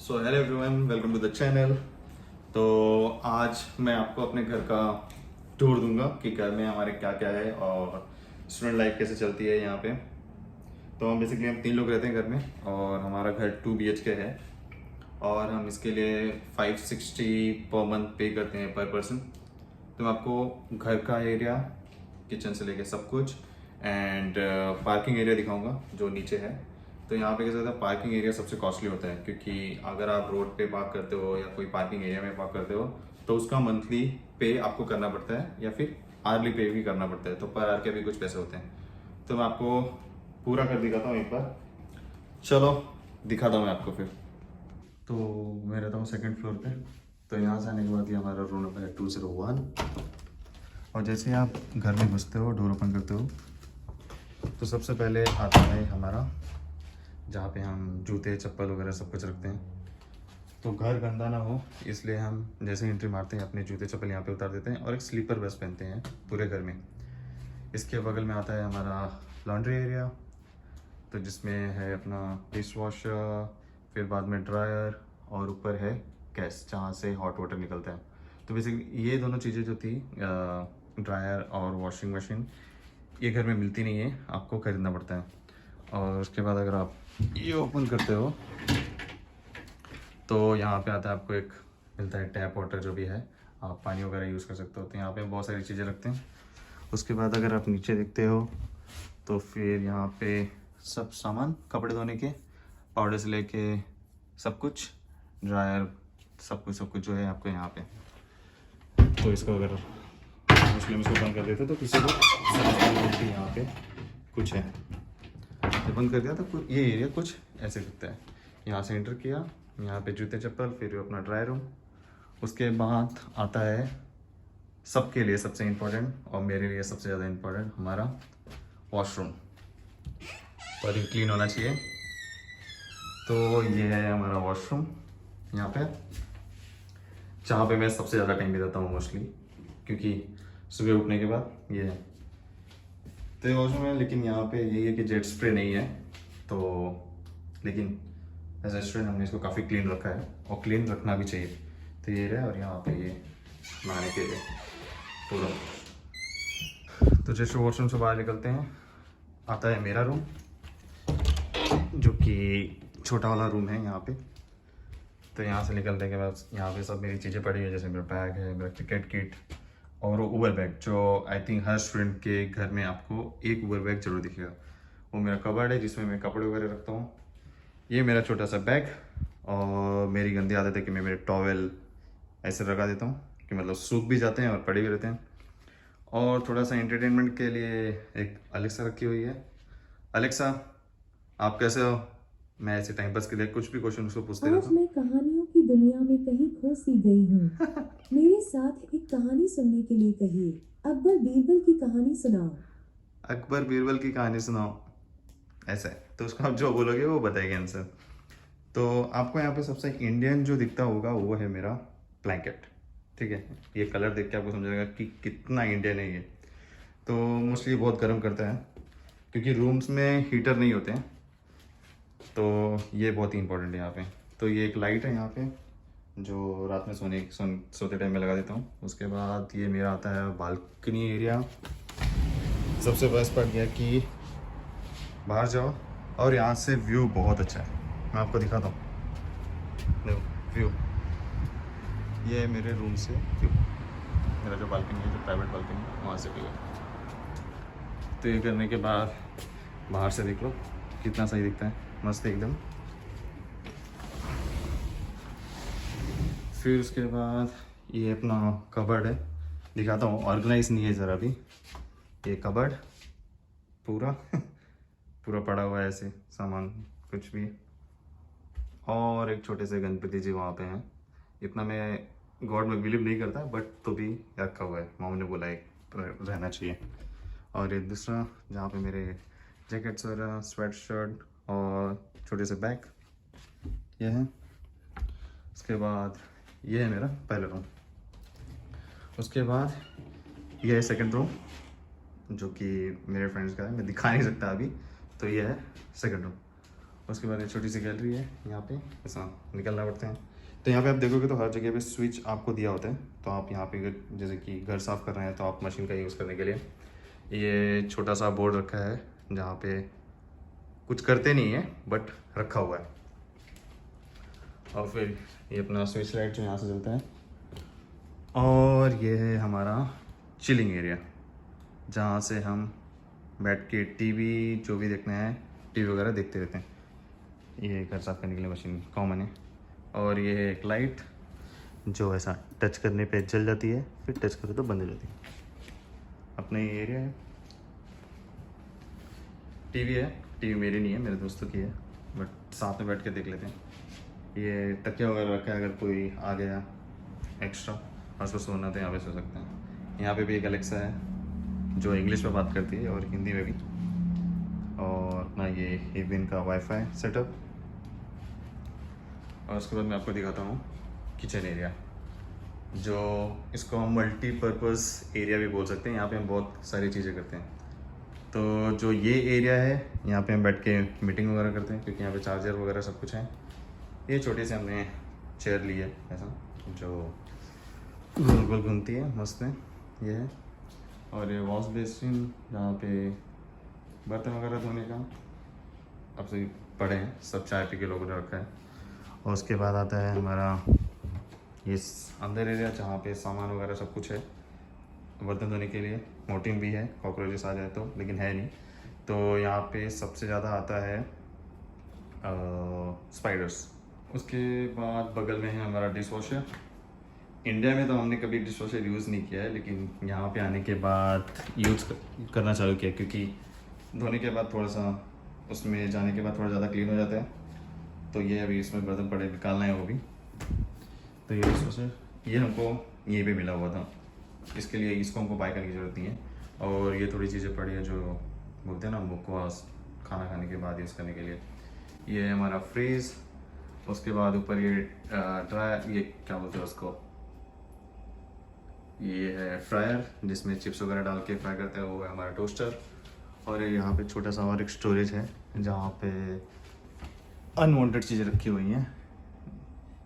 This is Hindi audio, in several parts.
So hello everyone, welcome to the channel. तो आज मैं आपको अपने घर का टूर दूंगा कि घर में हमारे क्या क्या है और स्टूडेंट लाइफ कैसे चलती है यहाँ पे। तो हम बेसिकली हम 3 लोग रहते हैं घर में और हमारा घर 2 BHK है और हम इसके लिए 560 पर मंथ पे करते हैं पर पर्सन। तो मैं आपको घर का एरिया, किचन से लेके सब कुछ एंड पार्किंग एरिया दिखाऊंगा जो नीचे है। तो यहाँ पे कैसा होता है, पार्किंग एरिया सबसे कॉस्टली होता है क्योंकि अगर आप रोड पे पार्क करते हो या कोई पार्किंग एरिया में पार्क करते हो तो उसका मंथली पे आपको करना पड़ता है या फिर आर्ली पे भी करना पड़ता है। तो पर आर के भी कुछ पैसे होते हैं। तो मैं आपको पूरा कर दिखाता हूँ एक बार। चलो दिखाता हूँ मैं आपको फिर। तो मैं रहता हूँ सेकंड फ्लोर पे। तो यहाँ से आने के बाद ये हमारा रूम नंबर है 201। और जैसे ही आप घर में घुसते हो, डोर ओपन करते हो, तो सबसे पहले आता है हमारा जहाँ पे हम जूते चप्पल वगैरह सब कुछ रखते हैं। तो घर गंदा ना हो इसलिए हम जैसे एंट्री मारते हैं अपने जूते चप्पल यहाँ पे उतार देते हैं और एक स्लीपर बस पहनते हैं पूरे घर में। इसके बगल में आता है हमारा लॉन्ड्री एरिया, तो जिसमें है अपना डिश वॉशर, फिर बाद में ड्रायर और ऊपर है गैस जहाँ से हॉट वाटर निकलता है। तो बेसिकली ये दोनों चीज़ें जो थी, ड्रायर और वॉशिंग मशीन, ये घर में मिलती नहीं है, आपको खरीदना पड़ता है। और उसके बाद अगर आप ये ओपन करते हो तो यहाँ पे आता है आपको एक मिलता है टैप वाटर, जो भी है आप पानी वगैरह यूज़ कर सकते हो। तो यहाँ पे बहुत सारी चीज़ें रखते हैं। उसके बाद अगर आप नीचे देखते हो तो फिर यहाँ पे सब सामान कपड़े धोने के, पाउडर से लेके सब कुछ, ड्रायर, सब कुछ जो है आपको यहाँ पे। तो इसको अगर मुस्लिम इसको बंद कर देते तो किसी को समझ नहीं कि यहाँ पे कुछ है। तो बंद कर दिया तो ये एरिया कुछ ऐसे दिखता है। यहाँ से एंटर किया, यहाँ पे जूते चप्पल, फिर अपना ड्राई रूम। उसके बाद आता है सबके लिए सबसे इम्पोर्टेंट और मेरे लिए सबसे ज़्यादा इम्पोर्टेंट हमारा वॉशरूम। और ये क्लीन होना चाहिए। तो ये है हमारा वॉशरूम यहाँ पे, जहाँ पे मैं सबसे ज़्यादा टाइम बिताता हूँ मोस्टली, क्योंकि सुबह उठने के बाद ये है। तो ये वॉशरूम है, लेकिन यहाँ पे यही है कि जेट स्प्रे नहीं है। तो लेकिन एज ए स्टूडेंट हमने इसको काफ़ी क्लीन रखा है और क्लीन रखना भी चाहिए। तो ये रहा, और यहाँ पे ये नहाने के लिए पूरा। तो जैसे वॉशरूम से बाहर निकलते हैं आता है मेरा रूम, जो कि छोटा वाला रूम है यहाँ पे। तो यहाँ से निकलने के बाद यहाँ पे सब मेरी चीज़ें पड़ी है, जैसे मेरा बैग है, मेरा क्रिकेट किट और वो ऊबर बैग, जो आई थिंक हर स्टूडेंट के घर में आपको एक ऊबर बैग जरूर दिखेगा। वो मेरा कबर्ड है जिसमें मैं कपड़े वगैरह रखता हूँ। ये मेरा छोटा सा बैग, और मेरी गंदी आदत है कि मैं मेरे टॉवेल ऐसे लगा देता हूँ कि मतलब सूख भी जाते हैं और पड़े भी रहते हैं। और थोड़ा सा एंटरटेनमेंट के लिए एक अलेक्सा रखी हुई है। अलेक्सा, आप कैसे हो? मैं ऐसे टाइम पास के लिए कुछ भी क्वेश्चन उसको पूछते रहता आज हूँ। मैं कहानियों की दुनिया में कहीं खो सी गई हूँ। मेरे साथ एक कहानी सुनने के लिए कहिए। अकबर बीरबल की कहानी सुनाओ। अकबर बीरबल की कहानी सुनाओ, ऐसा है तो उसको आप जो बोलोगे वो बताएगी आंसर। तो आपको यहाँ पे सबसे इंडियन जो दिखता होगा वो है मेरा ब्लैंकेट। ठीक है, ये कलर देख के आपको समझेगा कि कितना इंडियन है ये। तो मोस्टली बहुत गर्म करता है क्योंकि रूम्स में हीटर नहीं होते हैं, तो ये बहुत ही इंपॉर्टेंट है यहाँ पे। तो ये एक लाइट है यहाँ पे जो रात में सोते टाइम में लगा देता हूँ। उसके बाद ये मेरा आता है बालकनी एरिया। सबसे बेस्ट पार्ट यह कि बाहर जाओ और यहाँ से व्यू बहुत अच्छा है। मैं आपको दिखाता हूँ, देखो व्यू, ये है मेरे रूम से व्यू। मेरा जो बालकनी है, जो प्राइवेट बालकनी है, वहाँ से व्यू है। तो ये करने के बाद बाहर से देख लो कितना सही दिखता है, मस्त एकदम। फिर उसके बाद ये अपना कबर्ड है, दिखाता हूँ। ऑर्गेनाइज नहीं है ज़रा भी ये कबर्ड, पूरा पूरा पड़ा हुआ है ऐसे सामान कुछ भी। और एक छोटे से गणपति जी वहाँ पे हैं। इतना मैं गॉड में बिलीव नहीं करता, बट तो भी रखा हुआ है, मामू ने बोला एक रहना चाहिए। और ये दूसरा जहाँ पे मेरे जैकेट्स वगैरह, स्वेट शर्ट और छोटे से बैग ये हैं। उसके बाद ये है मेरा पहला रूम। उसके बाद ये है सेकंड रूम, जो कि मेरे फ्रेंड्स का है, मैं दिखा नहीं सकता अभी। तो ये है सेकंड रूम। उसके बाद ये छोटी सी गैलरी है, यहाँ पे ऐसा निकलना पड़ते हैं। तो यहाँ पे आप देखोगे तो हर जगह पे स्विच आपको दिया होता है। तो आप यहाँ पे जैसे कि घर साफ़ कर रहे हैं तो आप मशीन का यूज़ करने के लिए ये छोटा सा बोर्ड रखा है, जहाँ पे कुछ करते नहीं है बट रखा हुआ है। और फिर ये अपना स्विच लाइट जो यहाँ से जलता है। और ये है हमारा चिलिंग एरिया, जहाँ से हम बैठ के टीवी जो भी देखना है, टीवी वगैरह देखते रहते हैं। ये घर साफ करने के लिए मशीन कॉमन है। और ये है एक लाइट जो ऐसा टच करने पे जल जाती है, फिर टच करो तो बंद हो जाती है। अपना ये एरिया है। टीवी है, टीवी मेरी नहीं है, मेरे दोस्तों की है, बट साथ में बैठ के देख लेते हैं। ये तकिया वगैरह रखा है, अगर कोई आ गया एक्स्ट्रा और उसको सोना तो यहाँ पे सो सकते हैं। यहाँ पे भी एक अलेक्सा है जो इंग्लिश में बात करती है और हिंदी में भी। और अपना ये एवियन का वाईफाई सेटअप। और उसके बाद मैं आपको दिखाता हूँ किचन एरिया, जो इसको हम मल्टीपर्पज़ एरिया भी बोल सकते हैं। यहाँ पे हम बहुत सारी चीज़ें करते हैं। तो जो ये एरिया है, यहाँ पे हम बैठ के मीटिंग वगैरह करते हैं, क्योंकि यहाँ पे चार्जर वगैरह सब कुछ है। ये छोटी सी हमने चेयर ली है ऐसा, जो गोल गोल घूमती है, मस्त है ये है। और ये वॉश बेसिन, जहाँ पे बर्तन वगैरह धोने का अब से पड़े हैं, सब चाय पी के लोगों ने रखा है। और उसके बाद आता है हमारा ये अंदर एरिया, जहाँ पे सामान वगैरह सब कुछ है बर्तन धोने के लिए। मोटिंग भी है, कॉकरोचेस आ जाए तो, लेकिन है नहीं। तो यहाँ पे सबसे ज़्यादा आता है स्पाइडर्स। उसके बाद बगल में है हमारा डिश वॉशर। इंडिया में तो हमने कभी डिश वॉशर यूज़ नहीं किया है, लेकिन यहाँ पे आने के बाद यूज़ करना चालू किया, क्योंकि धोने के बाद थोड़ा सा उसमें जाने के बाद थोड़ा ज़्यादा क्लीन हो जाता है। तो ये अभी इसमें बर्तन पड़े निकालना है वो भी। तो ये डिश वॉशर ये हमको यहीं पे मिला हुआ था, इसके लिए इसको हमको बाय करने की ज़रूरत नहीं है। और ये थोड़ी चीज़ें पड़ी है जो बोलते हैं ना मुखवास, खाना खाने के बाद यूज़ करने के लिए। ये है हमारा फ्रीज़। उसके बाद ऊपर ये ड्राई, ये क्या बोलते हैं उसको, ये है फ्रायर, जिसमें चिप्स वगैरह डाल के फ्राई करते हैं, वो है हमारा टोस्टर। और यहाँ पे छोटा सा और एक स्टोरेज है, जहाँ पे अनवांटेड चीज़ें रखी हुई हैं,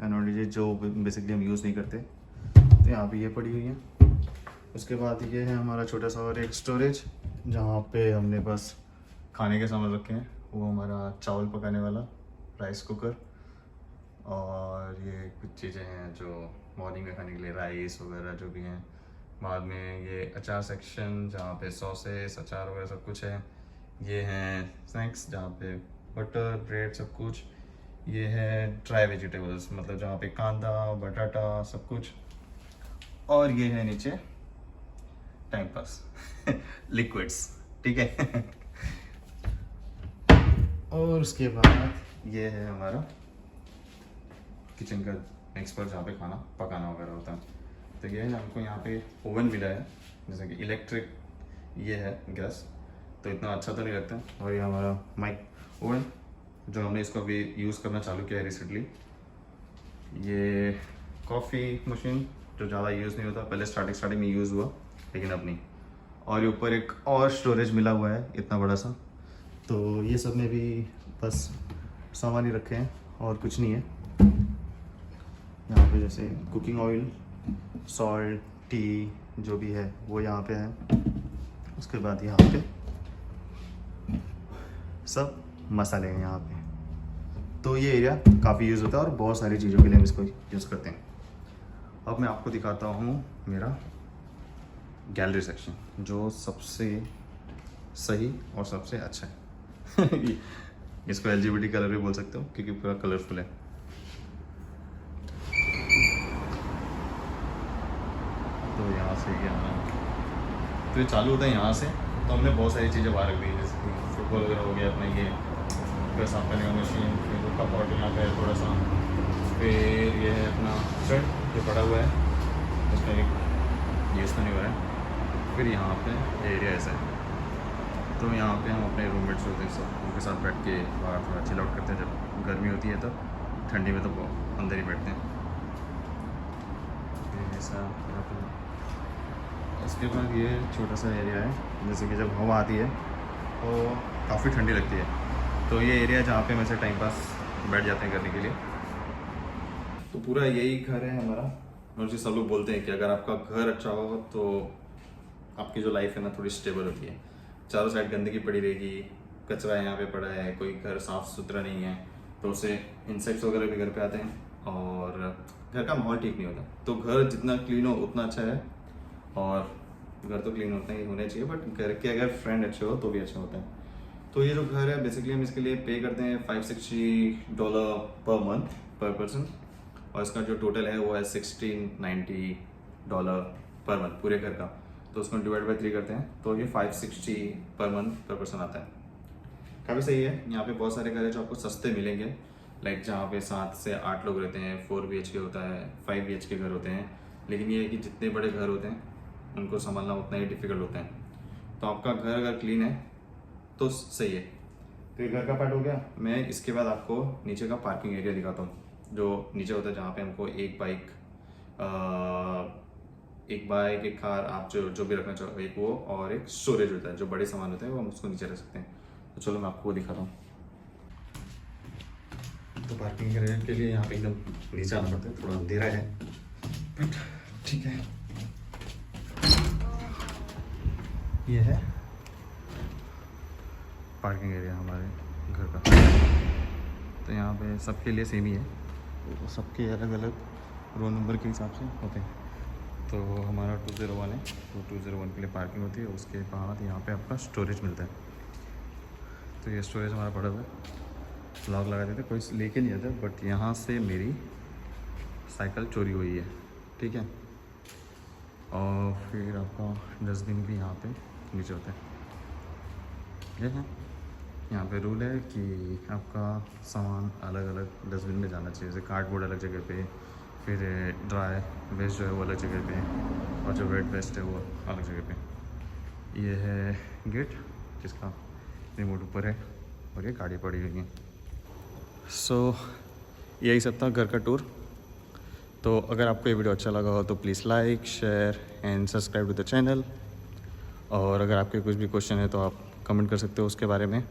अनवांटेड चीज़ जो बेसिकली हम यूज़ नहीं करते। तो यहाँ पे ये पड़ी हुई है। उसके बाद ये है हमारा छोटा सा और एक स्टोरेज, जहाँ पे हमने बस खाने के सामान रखे हैं। वो हमारा चावल पकाने वाला राइस कुकर। और ये कुछ चीज़ें हैं जो मॉर्निंग में खाने के लिए, राइस वगैरह जो भी हैं। बाद में ये अचार सेक्शन, जहाँ पे सॉसेस, अचार वगैरह सब कुछ है। ये हैं स्नैक्स, जहाँ पे बटर, ब्रेड सब कुछ। ये है ड्राई वेजिटेबल्स, मतलब जहाँ पे कांदा, बटाटा सब कुछ। और ये है नीचे टाइम पास लिक्विड्स, ठीक है। और उसके बाद ये है हमारा किचन का नेक्स्ट पर, जहाँ पे खाना पकाना वगैरह होता है। तो ये है ना, हमको यहाँ पे ओवन मिला है, जैसे कि इलेक्ट्रिक ये है गैस, तो इतना अच्छा तो नहीं लगता। और ये हमारा माइक ओवन, जो हमने इसको अभी यूज़ करना चालू किया है रिसेंटली। ये कॉफ़ी मशीन, जो ज़्यादा यूज़ नहीं होता, पहले स्टार्टिंग में यूज़ हुआ, लेकिन अब नहीं। और ये ऊपर एक और स्टोरेज मिला हुआ है इतना बड़ा सा। तो ये सब में भी बस सामान ही रखे हैं और कुछ नहीं है। यहाँ पे जैसे कुकिंग ऑयल, सॉल्ट, टी जो भी है वो यहाँ पे है। उसके बाद यहाँ पे सब मसाले हैं यहाँ पे। तो ये एरिया काफ़ी यूज़ होता है और बहुत सारी चीज़ों के लिए हम इसको यूज़ करते हैं। अब मैं आपको दिखाता हूँ मेरा गैलरी सेक्शन, जो सबसे सही और सबसे अच्छा है। इसको LGBT कलर भी बोल सकते हो, क्योंकि पूरा कलरफुल है। तो यहाँ से तो ये चालू होता है यहाँ से। तो हमने बहुत सारी चीज़ें बाहर रख दी, जैसे कि फुटबॉल वगैरह हो गया, अपना ये फिर साफ करने का मशीन, फिर कप बॉटल यहाँ पे है थोड़ा सा, फिर ये है अपना शर्ट जो पड़ा हुआ है, उसमें यूज़ तो नहीं हो रहा है। फिर यहाँ पे एरिया ऐसा है। तो यहाँ पे हम अपने रूममेट्स होते हैं सब, उनके साथ बैठ के बाहर थोड़ा चिल आउट करते हैं। जब गर्मी होती है तब, ठंडी में तो अंदर ही बैठते हैं ऐसा यहाँ पे। उसके बाद ये छोटा सा एरिया है, जैसे कि जब हवा आती है तो काफ़ी ठंडी लगती है, तो ये एरिया जहाँ पे वैसे टाइम पास बैठ जाते हैं करने के लिए। तो पूरा यही घर है हमारा। और जो सब लोग बोलते हैं कि अगर आपका घर अच्छा हो तो आपकी जो लाइफ है ना थोड़ी स्टेबल होती है। चारों साइड गंदगी पड़ी रहेगी, कचरा यहाँ पे पड़ा है, कोई घर साफ सुथरा नहीं है तो उससे इंसेक्ट्स वगैरह भी घर पे आते हैं और घर का माहौल ठीक नहीं होता। तो घर जितना क्लीन हो उतना अच्छा है। और घर तो क्लीन होते ही होने चाहिए, बट घर के अगर फ्रेंड अच्छे हो तो भी अच्छा होता है। तो ये जो घर है बेसिकली हम इसके लिए पे करते हैं $560 पर मंथ पर पर्सन, और इसका जो टोटल है वो है $1690 पर मंथ पूरे घर का। तो उसको डिवाइड बाय 3 करते हैं तो ये 560 पर मंथ पर पर्सन आता है। काफ़ी सही है। यहाँ पे बहुत सारे घर है जो आपको सस्ते मिलेंगे, लाइक जहाँ पे 7 से 8 लोग रहते हैं, 4 BHK होता है, 5 BHK घर होते हैं। लेकिन ये है कि जितने बड़े घर होते हैं उनको संभालना उतना ही डिफिकल्ट होता है। तो आपका घर अगर क्लीन है तो सही है। तो ये घर का पार्ट हो गया। मैं इसके बाद आपको नीचे का पार्किंग एरिया दिखाता हूँ, जो नीचे होता है जहाँ पे हमको एक बाइक एक कार आप जो भी रखना चाहो, एक वो और एक स्टोरेज होता है, जो बड़े सामान होते हैं वो हम उसको नीचे रख सकते हैं। तो चलो मैं आपको वो दिखाता हूँ। तो पार्किंग एरिया के लिए यहाँ पे एकदम नीचे आना पड़ता है, थोड़ा अंधेरा है बट ठीक है। ये है पार्किंग एरिया हमारे घर का। तो यहाँ पे सबके लिए सेम ही है, तो सबके अलग अलग रोल नंबर के हिसाब से होते हैं। तो हमारा 201 है, तो 201 के लिए पार्किंग होती है। उसके बाद यहाँ पे आपका स्टोरेज मिलता है। तो ये स्टोरेज हमारा पड़ा हुआ है, लॉक लगा देते, कोई लेके नहीं आता। बट यहाँ से मेरी साइकिल चोरी हुई है, ठीक है। और फिर आपका डस्टबिन भी यहाँ पे नीचे होता है। ये है यहाँ पे रूल है कि आपका सामान अलग अलग डस्टबिन में जाना चाहिए। जैसे कार्डबोर्ड अलग जगह पे, फिर ड्राई वेस्ट जो है वो अलग जगह पे, और जो वेट वेस्ट है वो अलग जगह पे। ये है गेट जिसका रिमोट ऊपर है, और ये गाड़ी पड़ी हुई है। सो यही सब था घर का टूर। तो अगर आपको ये वीडियो अच्छा लगा हो तो please like, share and subscribe to the channel. और अगर आपके कुछ भी क्वेश्चन है तो आप कमेंट कर सकते हो उसके बारे में।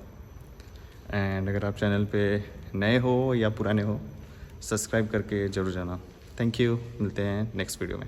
एंड अगर आप चैनल पे नए हो या पुराने हो, सब्सक्राइब करके ज़रूर जाना। थैंक यू, मिलते हैं नेक्स्ट वीडियो में।